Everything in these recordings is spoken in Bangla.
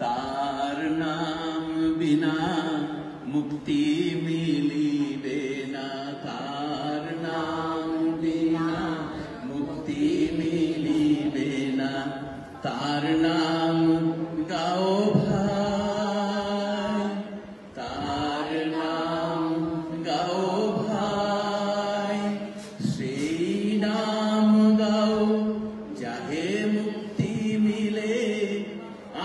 তার নাম বিনা মুক্তি মিলিবে না, তার নাম বিনা মুক্তি মিলিবে না। তার নাম গাও ভাই, তার নাম গাও ভাই, সেই নাম গাও যাহে মুক্তি মিলে,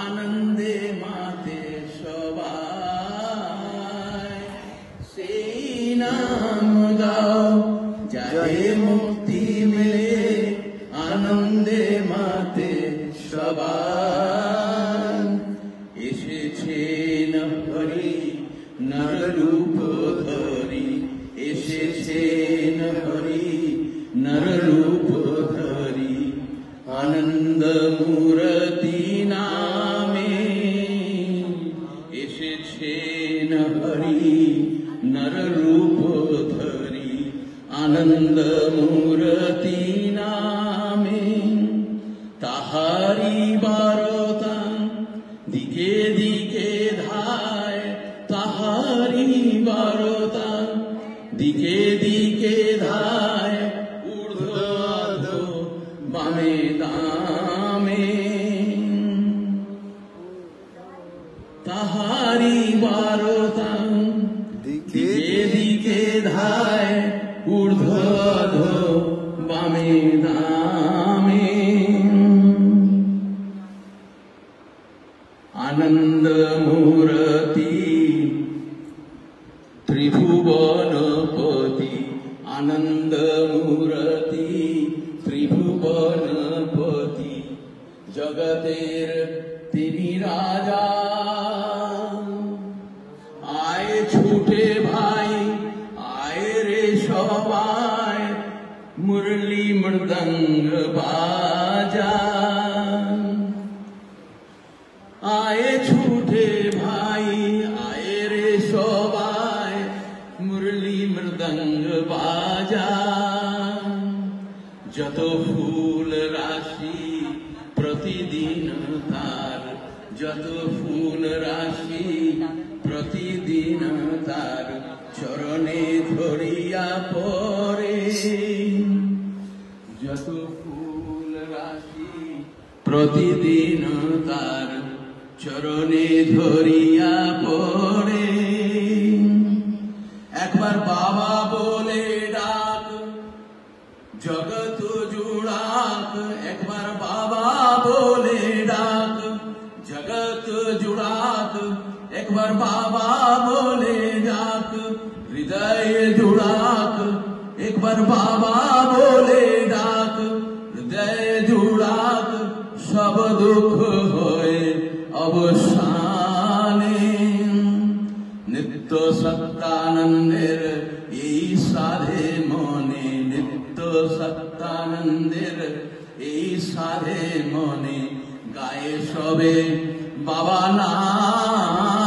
আনন্দে মাতে সবাই। সেই নাম গাও যাহে মুক্তি মিলে, আনন্দে মাতে সবাই। এসেছেন হরি নররূপ ধরি, এসেছেন হরি নররূপ ধরি, আনন্দ মূরতি নামে। এসেছেন হরি নররূপ ধরি, আনন্দ মূরতি নামে। তাহারি বারতা দিকে দিকে ধায়, তাহারি বারতা দিকে দিকে ধায়, ঊর্ধ্ব আধো বামে দামে। তাহারি বারতা দিকে দিকে ধায়, ঊর্ধ্ব আধো বামে দামে। আনন্দ মূরতি ত্রিভুবনপতি, আনন্দ মূরতি ত্রিভুবনপতি, জগতের তিনি রাজা। আয় ছুটে ভাই আয় রে সবাই, মুরলি মৃদঙ্গ বাজা। আয়ে ছুটে ভাই আয়ে রে সবাই, মুরলি মৃদঙ্গ বাজা। যত ফুল রাশি প্রতিদিন তার, যত ফুল রাশি প্রতিদিন তার, চরণে ধরিয়া পরে। যত ফুল রাশি প্রতিদিন তার, চরণে ধরিয়া পড়ে। একবার বাবা বলে ডাক জগৎ জুড়াক, একবার বাবা বলে ডাক জগৎ জুড়াক, একবার বাবা বলে ডাক হৃদয় জুড়াক, একবার বাবা বলে ডাক হৃদয় জুড়াক। সব দুঃখ হয়ে অবসানে, নিত্য সত্যানন্দের এই সাধে মনে, নিত্য সত্যানন্দের এই সাধে মনে, গায়ে সবে বাবা নাম।